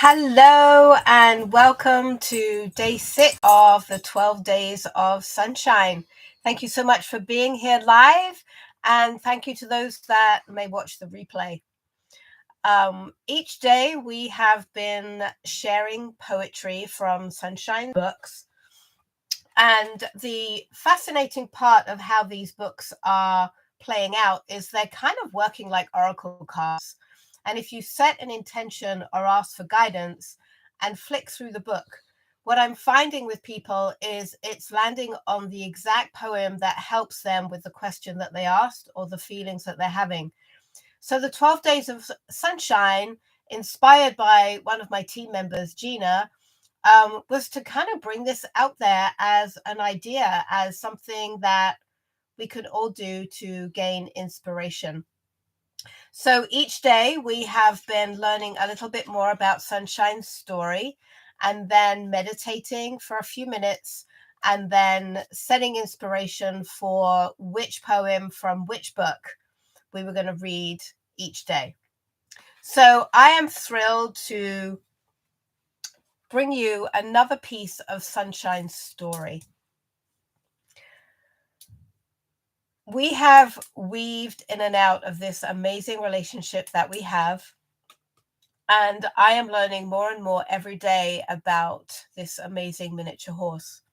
Hello and welcome to day 6 of the 12 days of sunshine. Thank you so much for being here live, and thank you to those that may watch the replay. Each day we have been sharing poetry from Sunshine books, and the fascinating part of how these books are playing out is they're kind of working like oracle cards. And if you set an intention or ask for guidance and flick through the book, what I'm finding with people is it's landing on the exact poem that helps them with the question that they asked or the feelings that they're having. So the 12 Days of Sunshine, inspired by one of my team members, Gina, was to kind of bring this out there as an idea, as something that we could all do to gain inspiration. So each day we have been learning a little bit more about Sunshine's story, and then meditating for a few minutes, and then setting inspiration for which poem from which book we were going to read each day. So I am thrilled to bring you another piece of Sunshine's story. We have weaved in and out of this amazing relationship that we have, and I am learning more and more every day about this amazing miniature horse.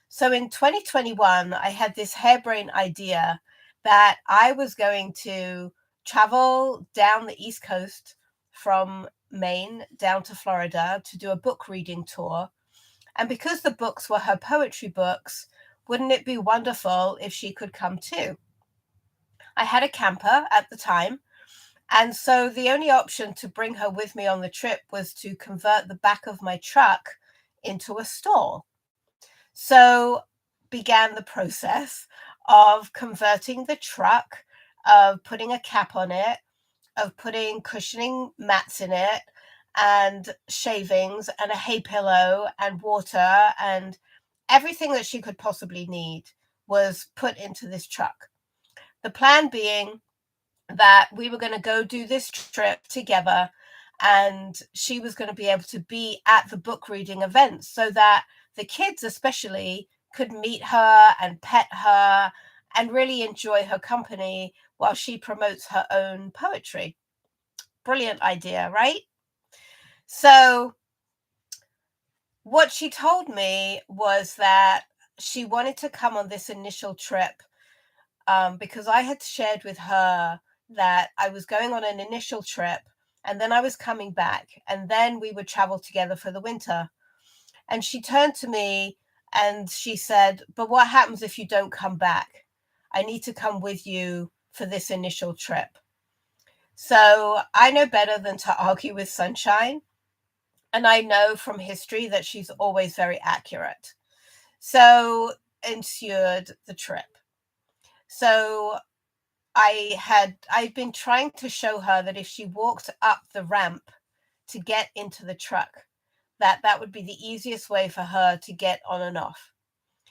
So in 2021, I had this harebrained idea that I was going to travel down the East Coast from Maine down to Florida to do a book reading tour. And because the books were her poetry books, wouldn't it be wonderful if she could come too? I had a camper at the time, and so the only option to bring her with me on the trip was to convert the back of my truck into a stall. So began the process of converting the truck, of putting a cap on it, of putting cushioning mats in it, and shavings, and a hay pillow, and water, and everything that she could possibly need was put into this truck. The plan being that we were going to go do this trip together, and she was going to be able to be at the book reading events so that the kids especially could meet her and pet her and really enjoy her company while she promotes her own poetry. Brilliant idea, right? So what she told me was that she wanted to come on this initial trip because I had shared with her that I was going on an initial trip, and then I was coming back, and then we would travel together for the winter. And she turned to me and she said, "But what happens if you don't come back? I need to come with you for this initial trip." So I know better than to argue with Sunshine. And I know from history that she's always very accurate. So ensued the trip. So I'd been trying to show her that if she walked up the ramp to get into the truck, that would be the easiest way for her to get on and off.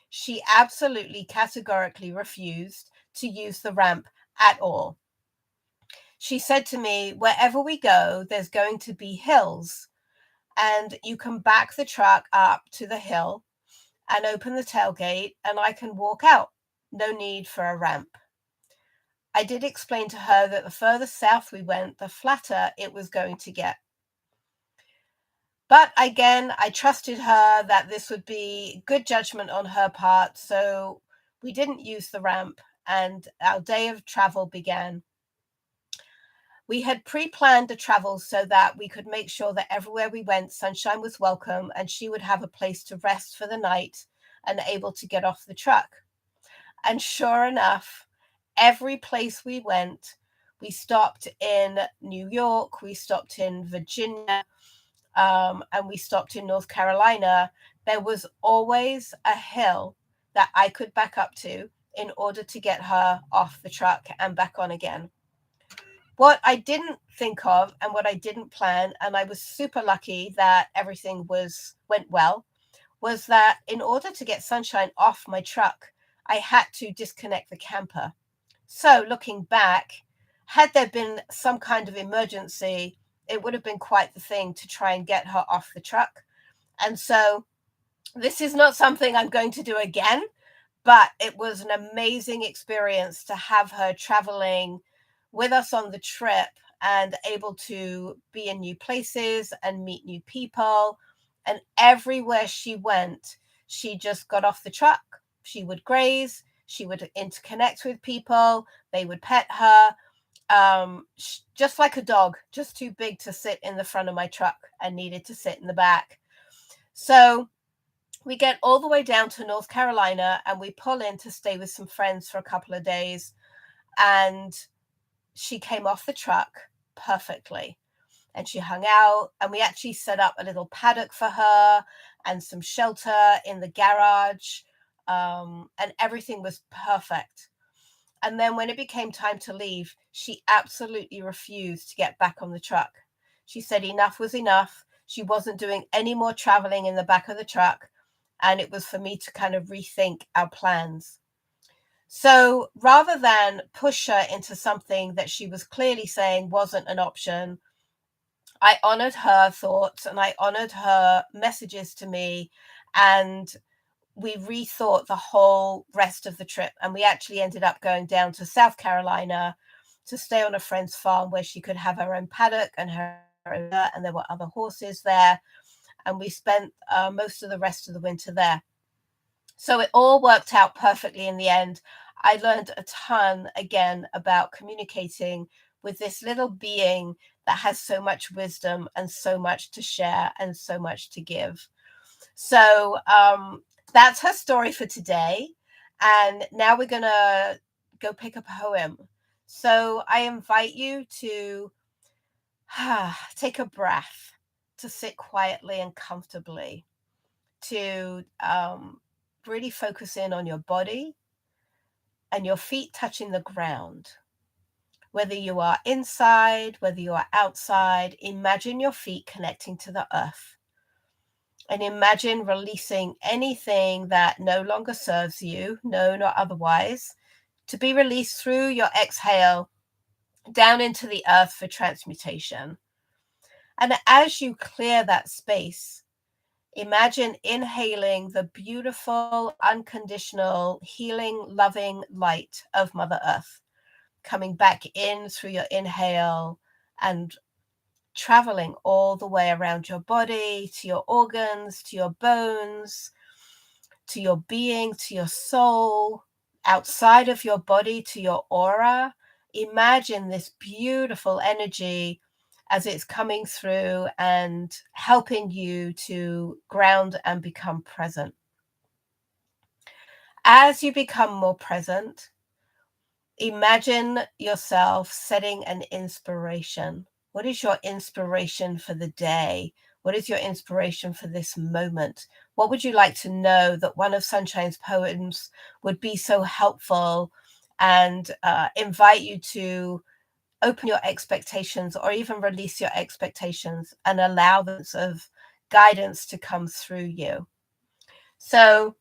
She absolutely categorically refused to use the ramp at all. She said to me, "Wherever we go, there's going to be hills, and you can back the truck up to the hill and open the tailgate, and I can walk out. No need for a ramp." I did explain to her that the further south we went, the flatter it was going to get. But again, I trusted her that this would be good judgment on her part, so we didn't use the ramp, and our day of travel began. We had pre-planned the travel so that we could make sure that everywhere we went, Sunshine was welcome and she would have a place to rest for the night and able to get off the truck. And sure enough, every place we went, we stopped in New York, we stopped in Virginia, and we stopped in North Carolina. There was always a hill that I could back up to in order to get her off the truck and back on again. What I didn't think of and what I didn't plan, and I was super lucky that everything went well, was that in order to get Sunshine off my truck, I had to disconnect the camper. So looking back, had there been some kind of emergency, it would have been quite the thing to try and get her off the truck. And so this is not something I'm going to do again, but it was an amazing experience to have her traveling with us on the trip and able to be in new places and meet new people. And everywhere she went, she just got off the truck. She would graze, she would interconnect with people, they would pet her, just like a dog, just too big to sit in the front of my truck and needed to sit in the back. So we get all the way down to North Carolina and we pull in to stay with some friends for a couple of days. And she came off the truck perfectly. And she hung out, and we actually set up a little paddock for her and some shelter in the garage. And everything was perfect. And then when it became time to leave, she absolutely refused to get back on the truck. She said enough was enough. She wasn't doing any more traveling in the back of the truck. And it was for me to kind of rethink our plans. So rather than push her into something that she was clearly saying wasn't an option, I honored her thoughts and I honored her messages to me. And we rethought the whole rest of the trip. And we actually ended up going down to South Carolina to stay on a friend's farm where she could have her own paddock and her own, and there were other horses there. And we spent most of the rest of the winter there. So it all worked out perfectly in the end. I learned a ton again about communicating with this little being that has so much wisdom and so much to share and so much to give. So that's her story for today. And now we're going to go pick a poem. So I invite you to take a breath, to sit quietly and comfortably, to really focus in on your body and your feet touching the ground. Whether you are inside, whether you are outside, imagine your feet connecting to the earth. And imagine releasing anything that no longer serves you, no, not otherwise, to be released through your exhale down into the earth for transmutation. And as you clear that space, imagine inhaling the beautiful, unconditional, healing, loving light of Mother Earth coming back in through your inhale and traveling all the way around your body, to your organs, to your bones, to your being, to your soul, outside of your body, to your aura. Imagine this beautiful energy as it's coming through and helping you to ground and become present. As you become more present, imagine yourself setting an inspiration. What is your inspiration for the day? What is your inspiration for this moment? What would you like to know that one of Sunshine's poems would be so helpful and invite you to open your expectations or even release your expectations and allow this of guidance to come through you? So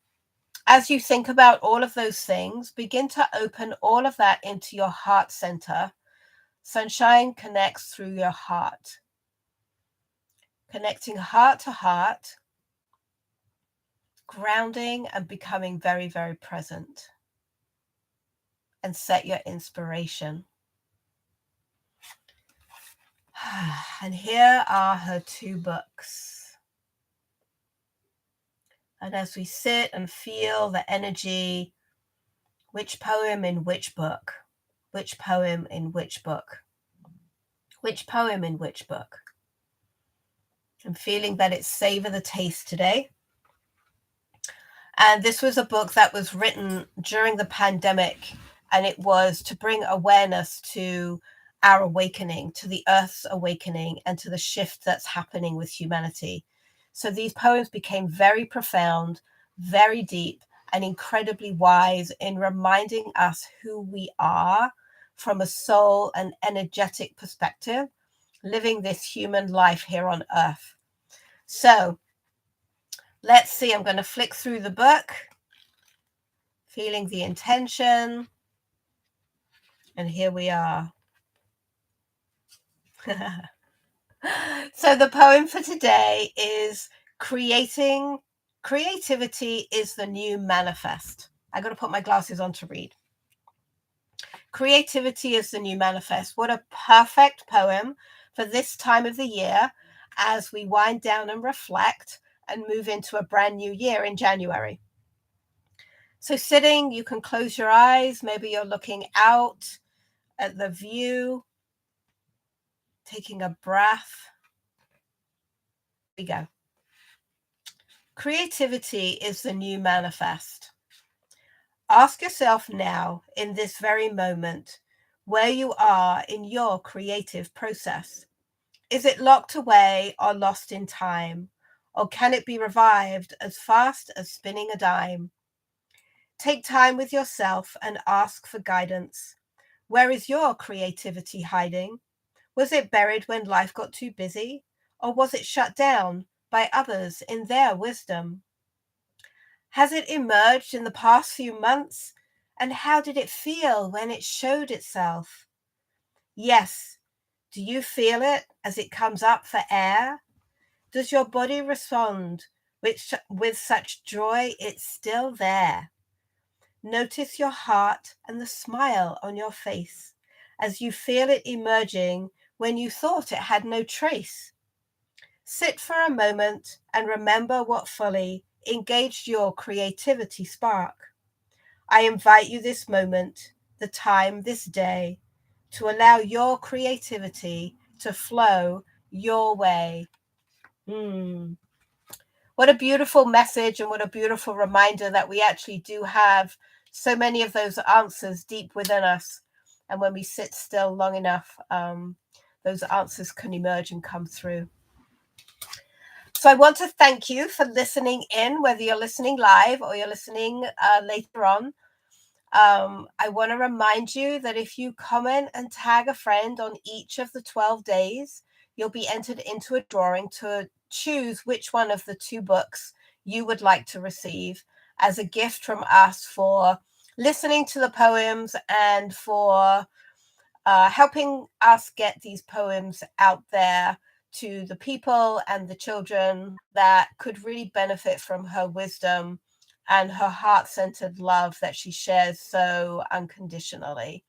as you think about all of those things, begin to open all of that into your heart center. Sunshine connects through your heart. Connecting heart to heart, grounding and becoming very, very present. And set your inspiration. And here are her two books. And as we sit and feel the energy, which poem in which book? Which poem in which book? Which poem in which book? I'm feeling that it's Savor the Taste today. And this was a book that was written during the pandemic, and it was to bring awareness to our awakening, to the Earth's awakening, and to the shift that's happening with humanity. So these poems became very profound, very deep, and incredibly wise in reminding us who we are from a soul and energetic perspective, living this human life here on Earth. So let's see, I'm going to flick through the book, feeling the intention, and here we are. So the poem for today is creating creativity is the new manifest. I got to put my glasses on to read. Creativity is the new manifest. What a perfect poem for this time of the year as we wind down and reflect and move into a brand new year in January. So sitting, you can close your eyes. Maybe you're looking out at the view, taking a breath. We go. Creativity is the new manifest. Ask yourself now, in this very moment, where you are in your creative process. Is it locked away or lost in time? Or can it be revived as fast as spinning a dime? Take time with yourself and ask for guidance. Where is your creativity hiding? Was it buried when life got too busy? Or was it shut down by others in their wisdom? Has it emerged in the past few months? And how did it feel when it showed itself? Yes, do you feel it as it comes up for air? Does your body respond with such joy it's still there? Notice your heart and the smile on your face as you feel it emerging when you thought it had no trace. Sit for a moment and remember what fully engaged your creativity spark. I invite you this moment, the time, this day, to allow your creativity to flow your way. What a beautiful message, and what a beautiful reminder that we actually do have so many of those answers deep within us. And when we sit still long enough, those answers can emerge and come through. So I want to thank you for listening in, whether you're listening live or you're listening later on. I want to remind you that if you comment and tag a friend on each of the 12 days, you'll be entered into a drawing to choose which one of the 2 books you would like to receive as a gift from us for listening to the poems and for helping us get these poems out there to the people and the children that could really benefit from her wisdom and her heart-centered love that she shares so unconditionally.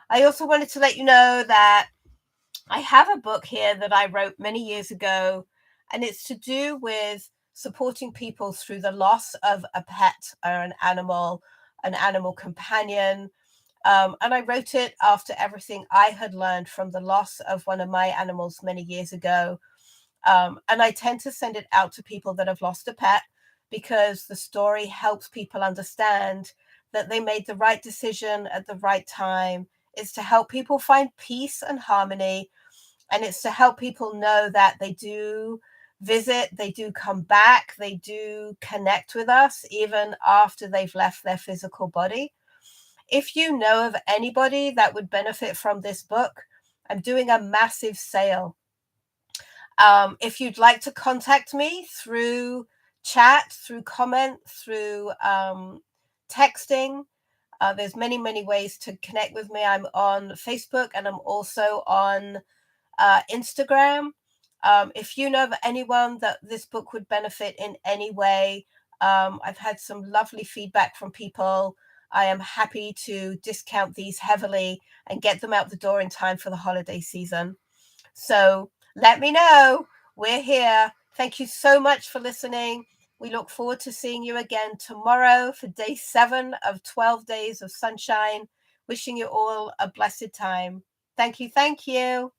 I also wanted to let you know that I have a book here that I wrote many years ago, and it's to do with supporting people through the loss of a pet or an animal companion. And I wrote it after everything I had learned from the loss of one of my animals many years ago. And I tend to send it out to people that have lost a pet because the story helps people understand that they made the right decision at the right time. It's to help people find peace and harmony. And it's to help people know that they do visit, they do come back, they do connect with us even after they've left their physical body. If you know of anybody that would benefit from this book, I'm doing a massive sale. If you'd like to contact me through chat, through comment, through texting, there's many, many ways to connect with me. I'm on Facebook and I'm also on Instagram. If you know of anyone that this book would benefit in any way, I've had some lovely feedback from people. I am happy to discount these heavily and get them out the door in time for the holiday season. So let me know. We're here. Thank you so much for listening. We look forward to seeing you again tomorrow for day 7 of 12 days of sunshine. Wishing you all a blessed time. Thank you. Thank you.